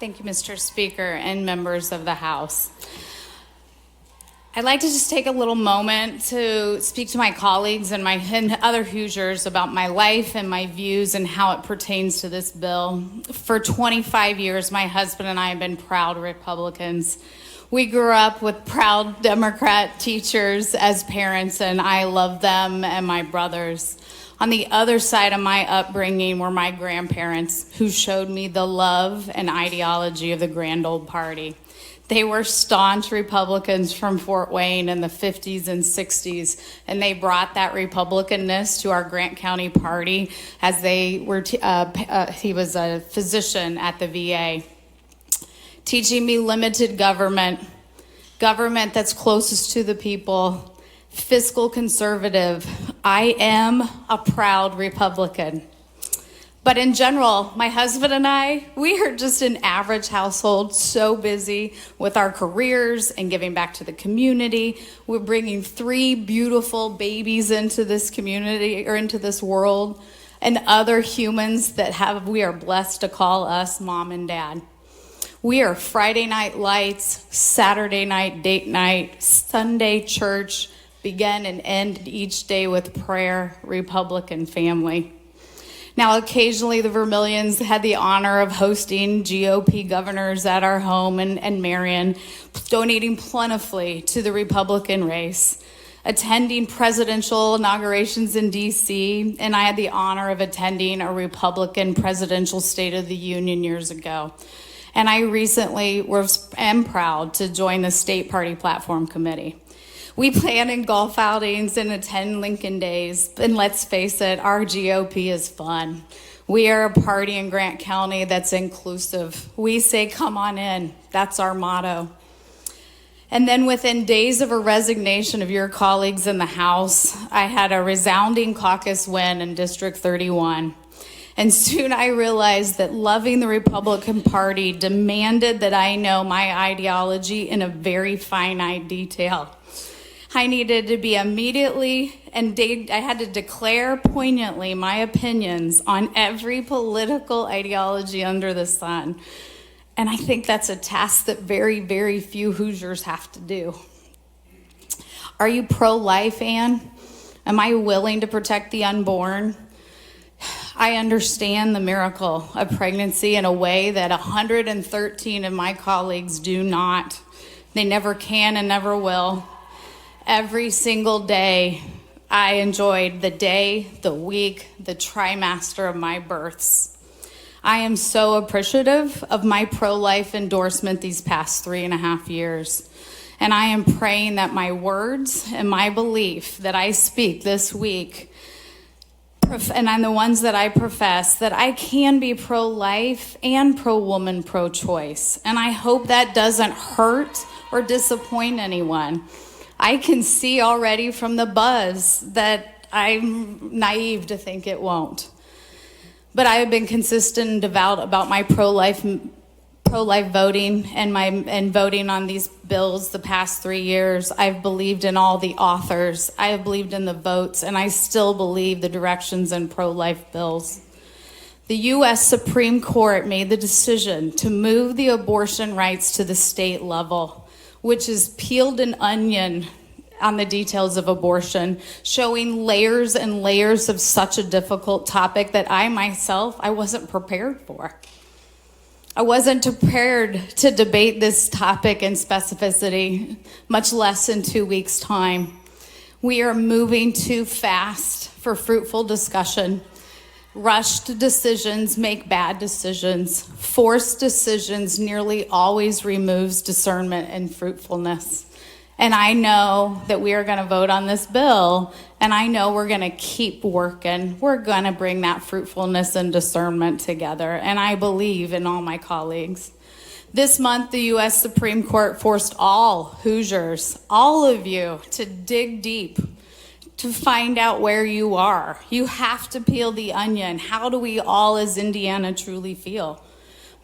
Thank you, Mr. Speaker and members of the House. I'd like to just take a little moment to speak to my colleagues and other Hoosiers about my life and my views and how it pertains to this bill. For 25 years, my husband and I have been proud Republicans. We grew up with proud Democrat teachers as parents, and I love them and my brothers. On the other side of my upbringing were my grandparents, who showed me the love and ideology of the grand old party. They were staunch Republicans from Fort Wayne in the 50s and 60s, and they brought that Republicanness to our Grant County party as they were. He was a physician at the VA, teaching me limited government that's closest to the people, fiscal conservative. I am a proud Republican. But in general, my husband and I, we are just an average household, so busy with our careers and giving back to the community. We're bringing 3 beautiful babies into this community or into this world, and other humans that we are blessed to call us mom and dad. We are Friday night lights, Saturday night date night, Sunday church, begin and end each day with prayer, Republican family. Now, occasionally the Vermilions had the honor of hosting GOP governors at our home in Marion, donating plentifully to the Republican race, attending presidential inaugurations in D.C., and I had the honor of attending a Republican presidential State of the Union years ago. And I recently am proud to join the State Party Platform Committee. We plan in golf outings and attend Lincoln Days, and let's face it, our GOP is fun. We are a party in Grant County that's inclusive. We say, come on in. That's our motto. And then within days of a resignation of your colleagues in the House, I had a resounding caucus win in District 31. And soon I realized that loving the Republican Party demanded that I know my ideology in a very finite detail. I needed to be immediately, and I had to declare poignantly my opinions on every political ideology under the sun. And I think that's a task that very, very few Hoosiers have to do. Are you pro-life, Ann? Am I willing to protect the unborn? I understand the miracle of pregnancy in a way that 113 of my colleagues do not. They never can and never will. Every single day, I enjoyed the day, the week, the trimester of my births. I am so appreciative of my pro-life endorsement these past 3.5 years. And I am praying that my words and my belief that I speak this week, and I'm the ones that I profess, that I can be pro-life and pro-woman, pro-choice. And I hope that doesn't hurt or disappoint anyone. I can see already from the buzz that I'm naive to think it won't. But I have been consistent and devout about my pro-life voting and voting on these bills the past 3 years. I've believed in all the authors. I have believed in the votes, and I still believe the directions in pro-life bills. The U.S. Supreme Court made the decision to move the abortion rights to the state level, which is peeled an onion on the details of abortion, showing layers and layers of such a difficult topic that I wasn't prepared for. I wasn't prepared to debate this topic in specificity, much less in 2 weeks' time. We are moving too fast for fruitful discussion. Rushed decisions make bad decisions. Forced decisions nearly always removes discernment and fruitfulness. And I know that we are going to vote on this bill, and I know we're going to keep working. We're going to bring that fruitfulness and discernment together, and I believe in all my colleagues. This month, the U.S. Supreme Court forced all Hoosiers, all of you, to dig deep, to find out where you are. You have to peel the onion. How do we all as Indiana truly feel?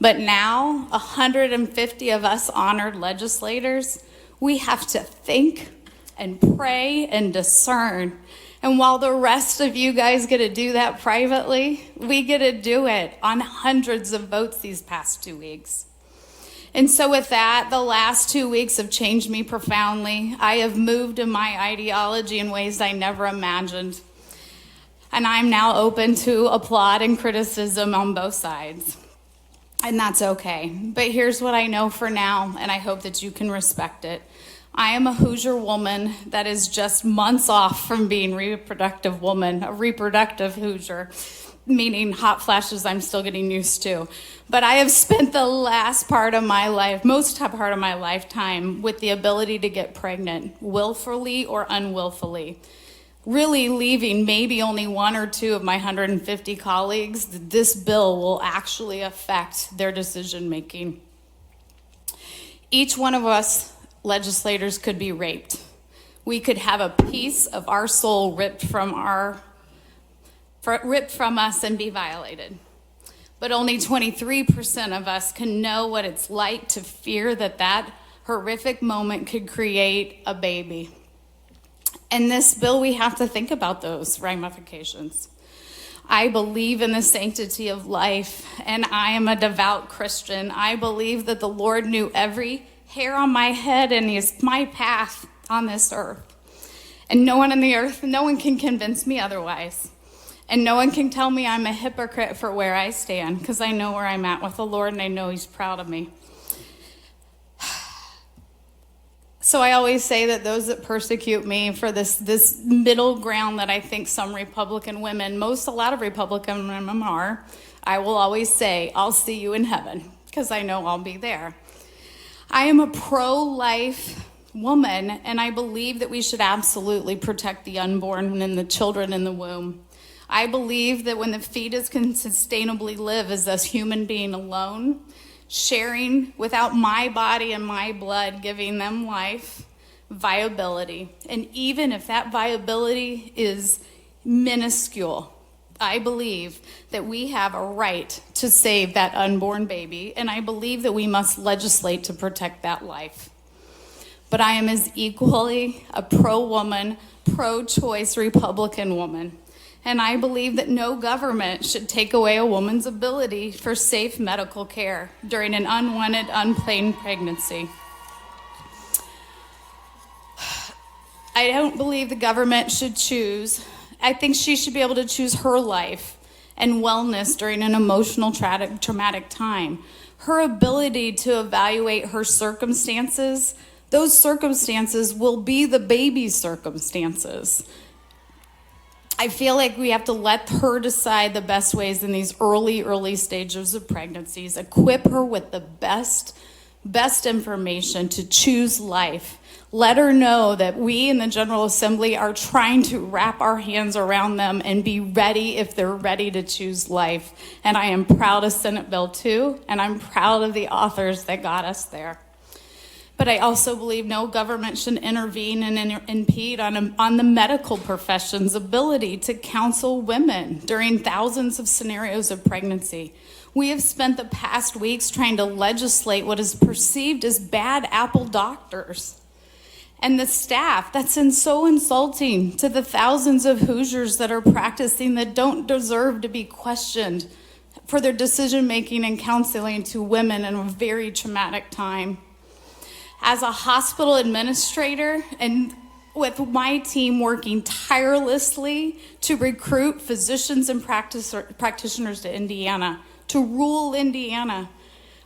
But now, 150 of us honored legislators, we have to think and pray and discern. And while the rest of you guys get to do that privately, we get to do it on hundreds of votes these past 2 weeks. And so with that, the last 2 weeks have changed me profoundly. I have moved in my ideology in ways I never imagined. And I'm now open to applaud and criticism on both sides. And that's okay. But here's what I know for now, and I hope that you can respect it. I am a Hoosier woman that is just months off from being a reproductive woman, a reproductive Hoosier, meaning hot flashes I'm still getting used to. But I have spent the last part of my life, most part of my lifetime, with the ability to get pregnant, willfully or unwillfully. Really leaving maybe only one or two of my 150 colleagues, this bill will actually affect their decision making. Each one of us legislators could be raped. We could have a piece of our soul ripped from us and be violated. But only 23% of us can know what it's like to fear that horrific moment could create a baby. And this bill, we have to think about those ramifications. I believe in the sanctity of life, and I am a devout Christian. I believe that the Lord knew every hair on my head and is my path on this earth. And no one on the earth, no one can convince me otherwise. And no one can tell me I'm a hypocrite for where I stand, because I know where I'm at with the Lord, and I know He's proud of me. So I always say that those that persecute me for this middle ground that I think some Republican women, a lot of Republican women are, I will always say, I'll see you in heaven, because I know I'll be there. I am a pro-life woman, and I believe that we should absolutely protect the unborn and the children in the womb. I believe that when the fetus can sustainably live as a human being alone, sharing without my body and my blood, giving them life, viability. And even if that viability is minuscule, I believe that we have a right to save that unborn baby, and I believe that we must legislate to protect that life. But I am as equally a pro-woman, pro-choice Republican woman. And I believe that no government should take away a woman's ability for safe medical care during an unwanted, unplanned pregnancy. I don't believe the government should choose. I think she should be able to choose her life and wellness during an emotional, traumatic time. Her ability to evaluate her circumstances, those circumstances will be the baby's circumstances. I feel like we have to let her decide the best ways in these early stages of pregnancies, equip her with the best information to choose life. Let her know that we in the General Assembly are trying to wrap our hands around them and be ready if they're ready to choose life. And I am proud of Senate Bill 2, and I'm proud of the authors that got us there. But I also believe no government should intervene and impede on the medical profession's ability to counsel women during thousands of scenarios of pregnancy. We have spent the past weeks trying to legislate what is perceived as bad apple doctors. And the staff, that's so insulting to the thousands of Hoosiers that are practicing that don't deserve to be questioned for their decision-making and counseling to women in a very traumatic time. As a hospital administrator and with my team working tirelessly to recruit physicians and practitioners to Indiana, to rural Indiana,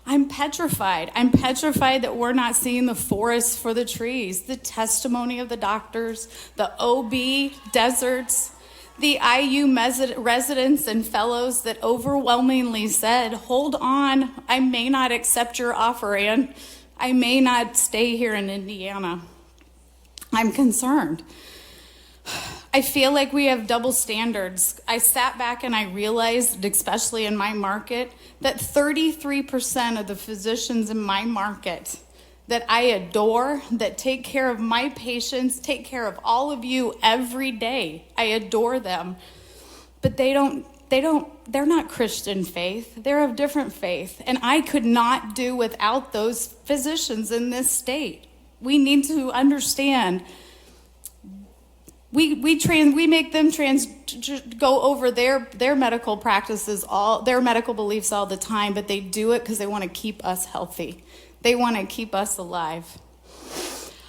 I'm petrified. I'm petrified that we're not seeing the forest for the trees, the testimony of the doctors, the OB deserts, the IU residents and fellows that overwhelmingly said, hold on, I may not accept your offer, and I may not stay here in Indiana. I'm concerned. I feel like we have double standards. I sat back and I realized, especially in my market, that 33% of the physicians in my market that I adore, that take care of my patients, take care of all of you every day. I adore them. But they're not Christian faith. They're of different faith. And I could not do without those physicians in this state. We need to understand. We make them go over their medical practices, their medical beliefs all the time, but they do it because they want to keep us healthy. They want to keep us alive.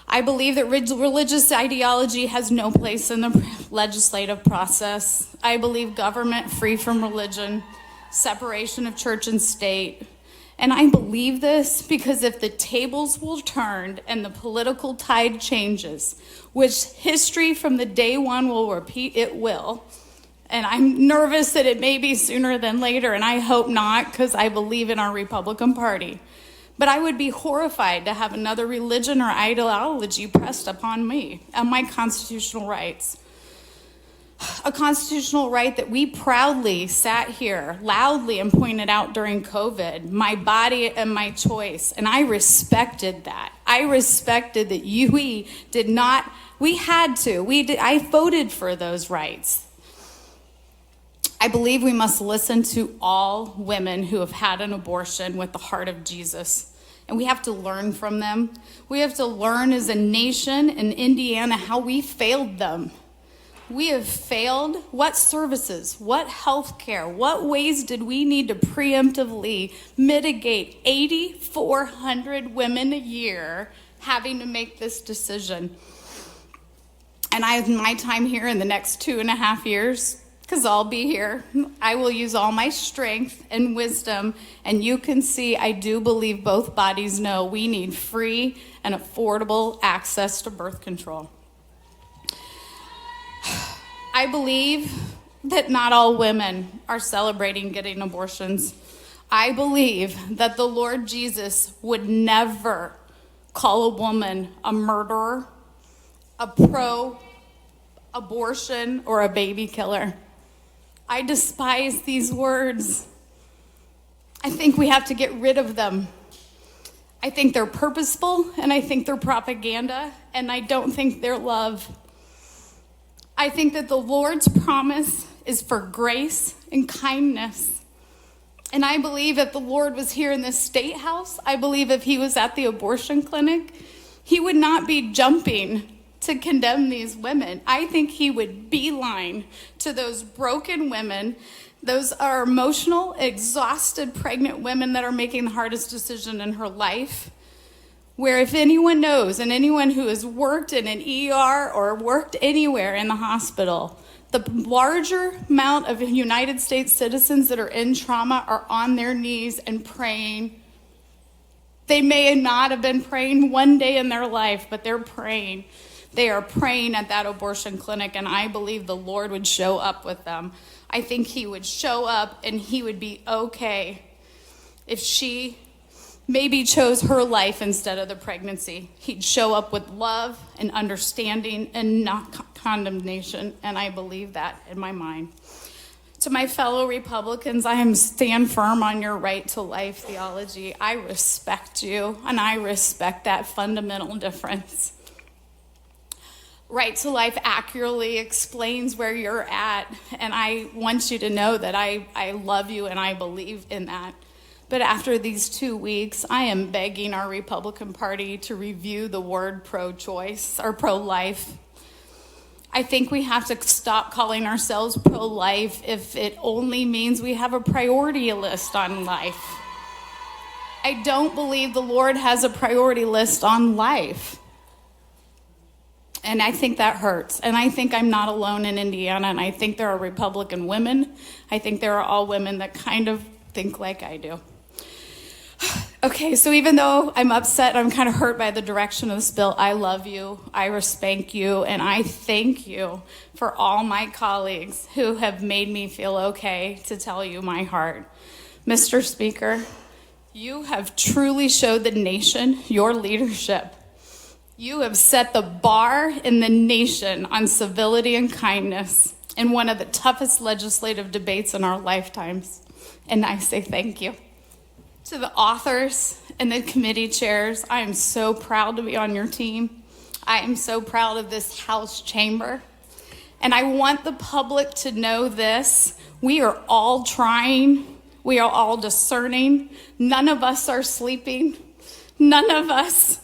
I believe that religious ideology has no place in the legislative process. I believe government free from religion, separation of church and state. And I believe this because if the tables will turn and the political tide changes, which history from the day one will repeat, it will. And I'm nervous that it may be sooner than later, and I hope not, because I believe in our Republican Party. But I would be horrified to have another religion or ideology pressed upon me and my constitutional rights. A constitutional right that we proudly sat here loudly and pointed out during COVID, my body and my choice. And I respected that. I respected that I voted for those rights. I believe we must listen to all women who have had an abortion with the heart of Jesus. And we have to learn from them. We have to learn as a nation in Indiana how we failed them. We have failed. What services, what health care, what ways did we need to preemptively mitigate 8,400 women a year having to make this decision? And I have my time here in the next 2.5 years, because I'll be here. I will use all my strength and wisdom, and you can see I do believe both bodies know we need free and affordable access to birth control. I believe that not all women are celebrating getting abortions. I believe that the Lord Jesus would never call a woman a murderer, a pro-abortion, or a baby killer. I despise these words. I think we have to get rid of them. I think they're purposeful, and I think they're propaganda, and I don't think they're love. I think that the Lord's promise is for grace and kindness. And I believe if the Lord was here in this state house, I believe if he was at the abortion clinic, he would not be jumping to condemn these women. I think he would beeline to those broken women. Those are emotional, exhausted, pregnant women that are making the hardest decision in her life. Where if anyone knows, and anyone who has worked in an ER or worked anywhere in the hospital, the larger amount of United States citizens that are in trauma are on their knees and praying. They may not have been praying one day in their life, but they're praying. They are praying at that abortion clinic, and I believe the Lord would show up with them. I think he would show up, and he would be okay if she maybe chose her life instead of the pregnancy. He'd show up with love and understanding and not condemnation, and I believe that in my mind. To my fellow Republicans, I stand firm on your right to life theology. I respect you, and I respect that fundamental difference. Right to life accurately explains where you're at, and I want you to know that I love you and I believe in that. But after these 2 weeks, I am begging our Republican Party to review the word pro-choice or pro-life. I think we have to stop calling ourselves pro-life if it only means we have a priority list on life. I don't believe the Lord has a priority list on life. And I think that hurts. And I think I'm not alone in Indiana. And I think there are Republican women. I think there are all women that kind of think like I do. Okay, so even though I'm upset, I'm kind of hurt by the direction of this bill, I love you, I respect you, and I thank you for all my colleagues who have made me feel okay to tell you my heart. Mr. Speaker, you have truly showed the nation your leadership. You have set the bar in the nation on civility and kindness in one of the toughest legislative debates in our lifetimes, and I say thank you. To the authors and the committee chairs, I am so proud to be on your team. I am so proud of this House chamber. And I want the public to know this. We are all trying. We are all discerning. None of us are sleeping. None of us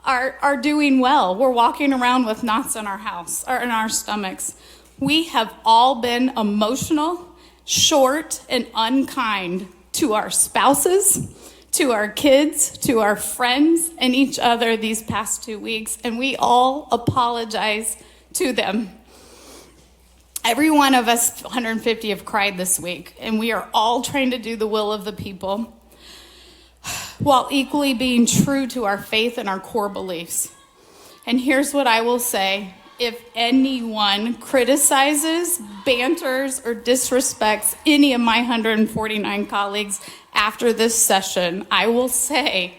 are doing well. We're walking around with knots in our house or in our stomachs. We have all been emotional, short, and unkind to our spouses, to our kids, to our friends, and each other these past 2 weeks, and we all apologize to them. Every one of us, 150, have cried this week, and we are all trying to do the will of the people while equally being true to our faith and our core beliefs. And here's what I will say. If anyone criticizes, banters, or disrespects any of my 149 colleagues after this session, I will say,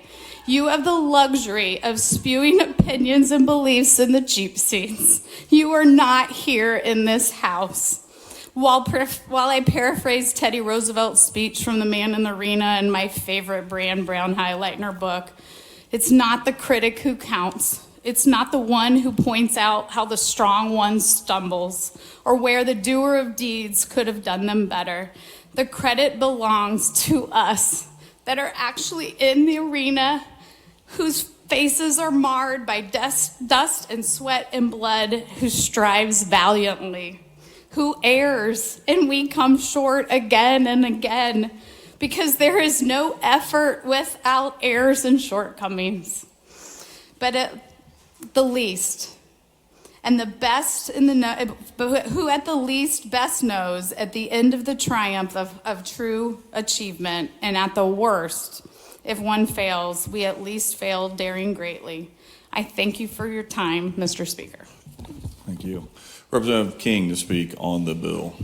you have the luxury of spewing opinions and beliefs in the Jeep seats. You are not here in this house. While I paraphrase Teddy Roosevelt's speech from The Man in the Arena and my favorite Brené Brown highlight in her book, it's not the critic who counts. It's not the one who points out how the strong one stumbles or where the doer of deeds could have done them better. The credit belongs to us that are actually in the arena, whose faces are marred by dust and sweat and blood, who strives valiantly, who errs, and we come short again and again, because there is no effort without errors and shortcomings. But at the least, and the best in the who at the least best knows at the end of the triumph of true achievement, and at the worst, if one fails, we at least failed daring greatly. I thank you for your time, Mr. Speaker. Thank you. Representative King to speak on the bill.